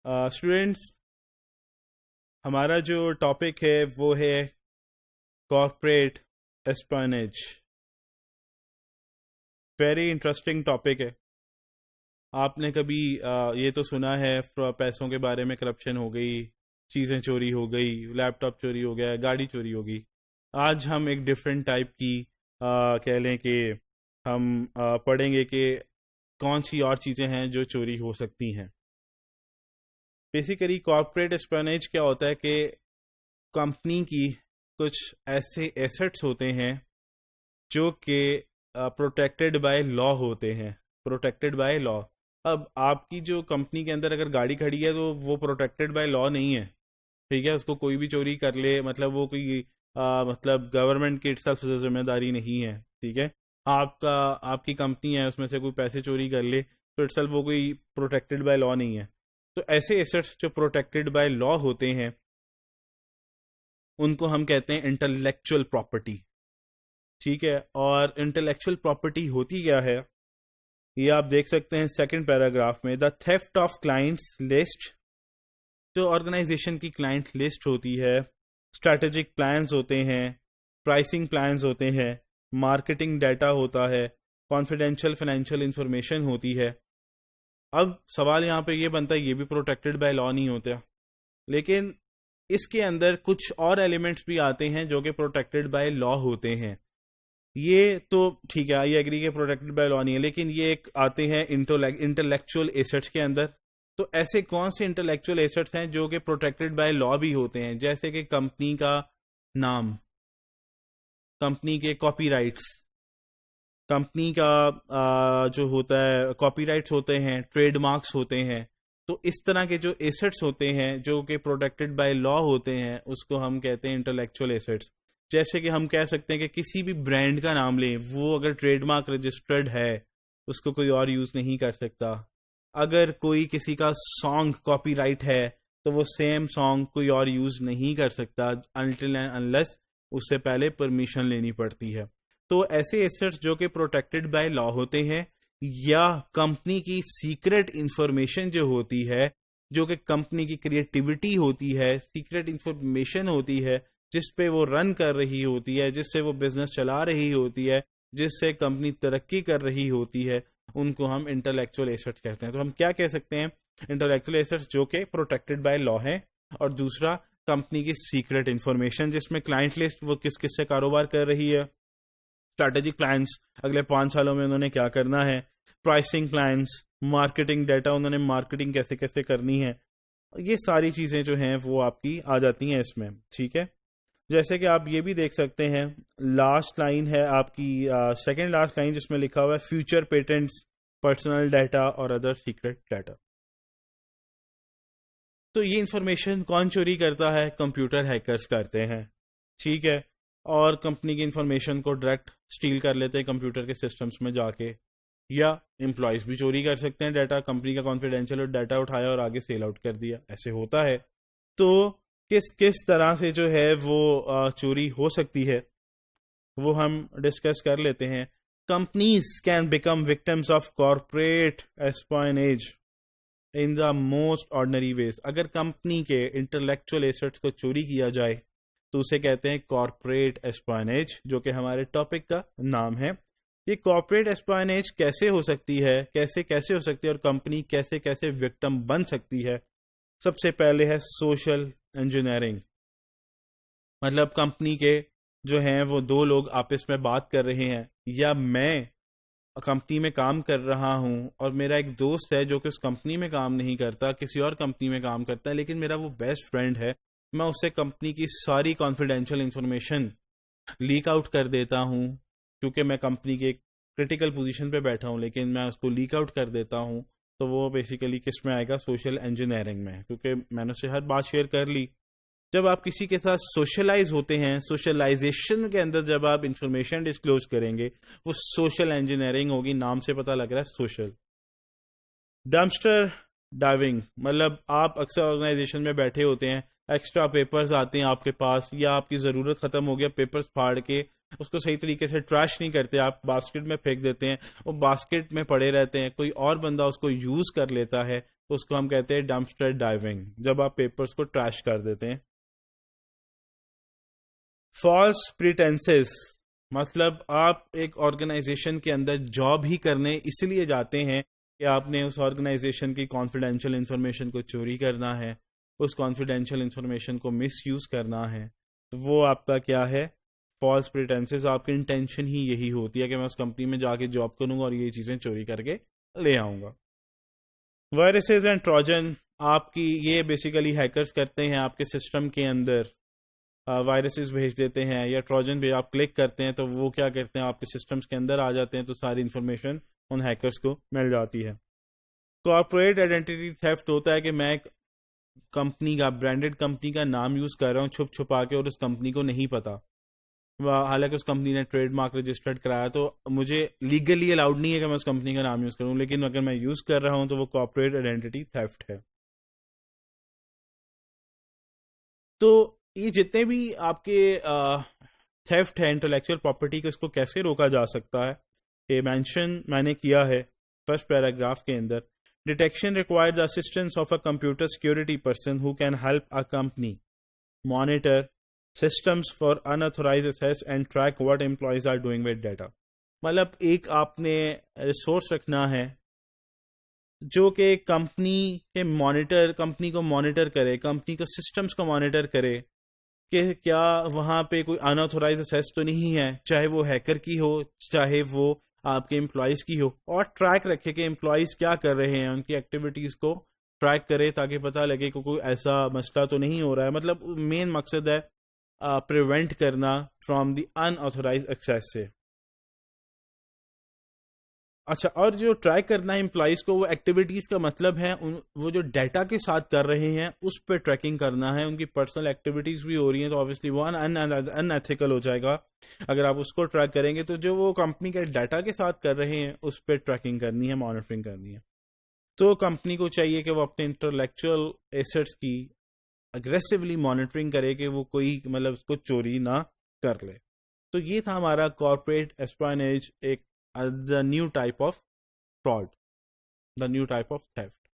Students, ہمارا جو topic ہے وہ ہے کارپوریٹ اسپائنیج. ویری انٹرسٹنگ ٹاپک ہے. آپ نے کبھی یہ تو سنا ہے پیسوں کے بارے میں کرپشن ہو گئی، چیزیں چوری ہو گئی، لیپ ٹاپ چوری ہو گیا، گاڑی چوری ہو گئی. آج ہم ایک ڈفرینٹ ٹائپ کی کہہ لیں کہ ہم پڑھیں گے کہ کون سی اور چیزیں ہیں جو چوری ہو سکتی ہیں. بیسیکلی کارپوریٹ اسپائنیج کیا ہوتا ہے کہ کمپنی کی کچھ ایسے ایسٹس ہوتے ہیں جو کہ پروٹیکٹڈ بائی لا ہوتے ہیں. Protected by law. اب آپ کی جو کمپنی کے اندر اگر گاڑی کھڑی ہے تو وہ پروٹیکٹڈ بائی لا نہیں ہے، ٹھیک ہے. اس کو کوئی بھی چوری کر لے، مطلب وہ کوئی مطلب گورنمنٹ کی اٹسیلف ذمہ داری نہیں ہے، ٹھیک ہے. آپ کی کمپنی ہے، اس میں سے کوئی پیسے چوری کر لے تو اٹسیلف وہ کوئی پروٹیکٹڈ بائی لا نہیں ہے. تو ایسے ایسٹس جو پروٹیکٹڈ بائی لا ہوتے ہیں ان کو ہم کہتے ہیں انٹلیکچوئل پراپرٹی، ٹھیک ہے. اور انٹلیکچوئل پراپرٹی ہوتی کیا ہے یہ آپ دیکھ سکتے ہیں سیکنڈ پیراگراف میں. دا تھیفٹ آف کلائنٹس لسٹ. جو آرگنائزیشن کی کلائنٹ لسٹ ہوتی ہے، اسٹریٹجک پلانز ہوتے ہیں، پرائسنگ پلانز ہوتے ہیں، مارکیٹنگ ڈیٹا ہوتا ہے، کانفیڈینشیل فائنینشیل انفارمیشن ہوتی ہے. اب سوال یہاں پہ یہ بنتا ہے یہ بھی پروٹیکٹڈ بائی لا نہیں ہوتا، لیکن اس کے اندر کچھ اور ایلیمنٹس بھی آتے ہیں جو کہ پروٹیکٹڈ بائی لا ہوتے ہیں. یہ تو ٹھیک ہے، آئی ایگری کہ پروٹیکٹڈ بائی لا نہیں ہے، لیکن یہ ایک آتے ہیں انٹلیکچوئل ایسٹس کے اندر. تو ایسے کون سے انٹلیکچوئل ایسٹس ہیں جو کہ پروٹیکٹڈ بائی لا بھی ہوتے ہیں؟ جیسے کہ کمپنی کا نام، کمپنی کے کاپی رائٹس، کمپنی کا جو ہوتا ہے کاپی رائٹس ہوتے ہیں، ٹریڈ مارکس ہوتے ہیں. تو اس طرح کے جو ایسٹس ہوتے ہیں جو کہ پروٹیکٹڈ بائی لا ہوتے ہیں اس کو ہم کہتے ہیں انٹلیکچوئل ایسٹس. جیسے کہ ہم کہہ سکتے ہیں کہ کسی بھی برانڈ کا نام لیں، وہ اگر ٹریڈ مارک رجسٹرڈ ہے اس کو کوئی اور یوز نہیں کر سکتا. اگر کوئی کسی کا سانگ کاپی رائٹ ہے تو وہ سیم سانگ کوئی اور یوز نہیں کر سکتا until and unless اس سے پہلے پرمیشن لینی پڑتی ہے. تو ایسے ایسٹس جو کہ پروٹیکٹڈ بائی لا ہوتے ہیں، یا کمپنی کی سیکرٹ انفارمیشن جو ہوتی ہے، جو کہ کمپنی کی کریٹیوٹی ہوتی ہے، سیکرٹ انفارمیشن ہوتی ہے جس پہ وہ رن کر رہی ہوتی ہے، جس سے وہ بزنس چلا رہی ہوتی ہے، جس سے کمپنی ترقی کر رہی ہوتی ہے، ان کو ہم انٹلیکچوئل ایسٹس کہتے ہیں. تو ہم کیا کہہ سکتے ہیں؟ انٹلیکچوئل ایسٹس جو کہ پروٹیکٹڈ بائی لا ہے. اور دوسرا کمپنی کی سیکرٹ انفارمیشن جس میں کلائنٹ لسٹ، وہ کس کس سے کاروبار کر رہی ہے، اسٹریٹجک پلانس اگلے 5 سالوں میں انہوں نے کیا کرنا ہے، پرائسنگ پلانس، مارکیٹنگ ڈیٹا، انہوں نے مارکیٹنگ کیسے کیسے کرنی ہے. یہ ساری چیزیں جو ہیں وہ آپ کی آ جاتی ہیں اس میں، ٹھیک ہے. جیسے کہ آپ یہ بھی دیکھ سکتے ہیں لاسٹ لائن ہے آپ کی سیکنڈ لاسٹ لائن جس میں لکھا ہوا ہے فیوچر پیٹنٹس، پرسنل ڈیٹا اور ادر سیکرٹ ڈیٹا. تو یہ انفارمیشن کون چوری کرتا ہے؟ کمپیوٹر ہیکرز کرتے ہیں، ٹھیک ہے. اور کمپنی کی انفارمیشن کو ڈائریکٹ سٹیل کر لیتے ہیں کمپیوٹر کے سسٹمز میں جا کے، یا امپلائیز بھی چوری کر سکتے ہیں ڈیٹا. کمپنی کا کانفیڈینشیل ڈیٹا اٹھایا اور آگے سیل آؤٹ کر دیا، ایسے ہوتا ہے. تو کس طرح سے جو ہے وہ چوری ہو سکتی ہے وہ ہم ڈسکس کر لیتے ہیں. Companies can become victims of corporate espionage in the most ordinary ways. اگر کمپنی کے انٹلیکچوئل ایسٹس کو چوری کیا جائے تو اسے کہتے ہیں کارپوریٹ اسپائنیج، جو کہ ہمارے ٹاپک کا نام ہے. یہ کارپوریٹ اسپائنیج کیسے ہو سکتی ہے، کیسے ہو سکتی ہے، اور کمپنی کیسے وکٹم بن سکتی ہے؟ سب سے پہلے ہے سوشل انجینئرنگ. مطلب کمپنی کے جو ہیں وہ 2 لوگ آپس میں بات کر رہے ہیں، یا میں کمپنی میں کام کر رہا ہوں اور میرا ایک دوست ہے جو کہ اس کمپنی میں کام نہیں کرتا، کسی اور کمپنی میں کام کرتا ہے، لیکن میرا وہ بیسٹ فرینڈ ہے. میں اس سے کمپنی کی ساری کانفیڈینشیل انفارمیشن لیک آؤٹ کر دیتا ہوں، کیونکہ میں کمپنی کے ایک کرٹیکل پوزیشن پہ بیٹھا ہوں، لیکن میں اس کو لیک آؤٹ کر دیتا ہوں. تو وہ بیسیکلی کس میں آئے گا؟ سوشل انجینئرنگ میں، کیونکہ میں نے اسے ہر بات شیئر کر لی. جب آپ کسی کے ساتھ سوشلائز ہوتے ہیں، سوشلائزیشن کے اندر جب آپ انفارمیشن ڈسکلوز کریں گے وہ سوشل انجینئرنگ ہوگی. نام سے پتہ لگ رہا ہے سوشل. ڈمپسٹر ڈائیونگ، مطلب آپ اکثر آرگنائزیشن میں بیٹھے ہوتے ہیں، ایکسٹرا پیپرز آتے ہیں آپ کے پاس، یا آپ کی ضرورت ختم ہو گیا، پیپرز پھاڑ کے اس کو صحیح طریقے سے ٹریش نہیں کرتے, آپ باسکٹ میں پھینک دیتے ہیں, وہ باسکٹ میں پڑے رہتے ہیں, کوئی اور بندہ اس کو یوز کر لیتا ہے, تو اس کو ہم کہتے ہیں ڈمپسٹر ڈائیونگ, جب آپ پیپرز کو ٹریش کر دیتے ہیں. فالس پریٹینسز, مطلب آپ ایک آرگنائزیشن کے اندر جاب ہی کرنے اس لیے جاتے ہیں کہ آپ نے اس آرگنائزیشن کی کانفیڈینشیل انفارمیشن کو چوری کرنا ہے, اس کانفیڈینشیل انفارمیشن کو مس یوز کرنا ہے. تو وہ آپ کا کیا ہے, فالس پریٹینسز. آپ کی انٹینشن ہی یہی ہوتی ہے کہ میں اس کمپنی میں جا کے جاب کروں گا اور یہ چیزیں چوری کر کے لے آؤں گا. وائرسز اینڈ ٹروجن, آپ کی یہ بیسیکلی ہیکرز کرتے ہیں آپ کے سسٹم کے اندر وائرسز بھیج دیتے ہیں, یا ٹروجن بھی آپ کلک کرتے ہیں تو وہ کیا کرتے ہیں آپ کے سسٹمز کے اندر آ جاتے ہیں, تو ساری انفارمیشن ان ہیکرز کو مل جاتی ہے. کارپوریٹ آئیڈینٹی تھیفٹ ہوتا ہے کہ میں ایک کمپنی کا, برانڈیڈ کمپنی کا نام یوز کر رہا ہوں چھپ چھپا کے, اور اس کمپنی کو نہیں پتا, حالانکہ اس کمپنی نے ٹریڈ مارک رجسٹرڈ کرایا, تو مجھے لیگلی الاؤڈ نہیں ہے کہ میں اس کمپنی کا نام یوز کروں, لیکن اگر میں یوز کر رہا ہوں تو وہ کارپوریٹ آئیڈینٹی تھیفٹ ہے. تو یہ جتنے بھی آپ کے تھیفٹ ہے انٹلیکچوئل پراپرٹی کے, اس کو کیسے روکا جا سکتا ہے, یہ مینشن میں نے کیا ہے فرسٹ پیراگراف کے اندر. Detection require the assistance of a computer security person who can help a company monitor systems for unauthorized access and track what employees are doing with data. مطلب ایک آپ نے ریسورس رکھنا ہے جو کہ کمپنی کے مانیٹر, کمپنی کو مانیٹر کرے, کمپنی کو سسٹمز کو مانیٹر کرے کہ کیا وہاں پہ کوئی انآتھورائز ایکسیس تو نہیں ہے, چاہے وہ ہیکر کی ہو چاہے وہ آپ کے امپلائیز کی ہو, اور ٹریک رکھے کہ امپلائیز کیا کر رہے ہیں, ان کی ایکٹیویٹیز کو ٹریک کرے تاکہ پتہ لگے کہ کوئی ایسا مسئلہ تو نہیں ہو رہا ہے. مطلب مین مقصد ہے پریونٹ کرنا فرام دی انآتھورائز ایکسیس سے. اچھا, اور جو ٹرائی کرنا ہے امپلائیز کو, وہ ایکٹیویٹیز کا مطلب ہے وہ جو ڈیٹا کے ساتھ کر رہے ہیں اس پہ ٹریکنگ کرنا ہے. ان کی پرسنل ایکٹیویٹیز بھی ہو رہی ہیں تو آبویسلی وہ ان ایتھیکل ہو جائے گا اگر آپ اس کو ٹریک کریں گے. تو جو وہ کمپنی کے ڈیٹا کے ساتھ کر رہے ہیں اس پہ ٹریکنگ کرنی ہے, مانیٹرنگ کرنی ہے. تو کمپنی کو چاہیے کہ وہ اپنے انٹلیکچوئل ایسٹس کی اگریسولی مانیٹرنگ کرے کہ وہ کوئی مطلب اس کو چوری نہ کر لے. تو یہ تھا ہمارا کارپوریٹ اسپائنیج, ایک the new type of fraud, the new type of theft.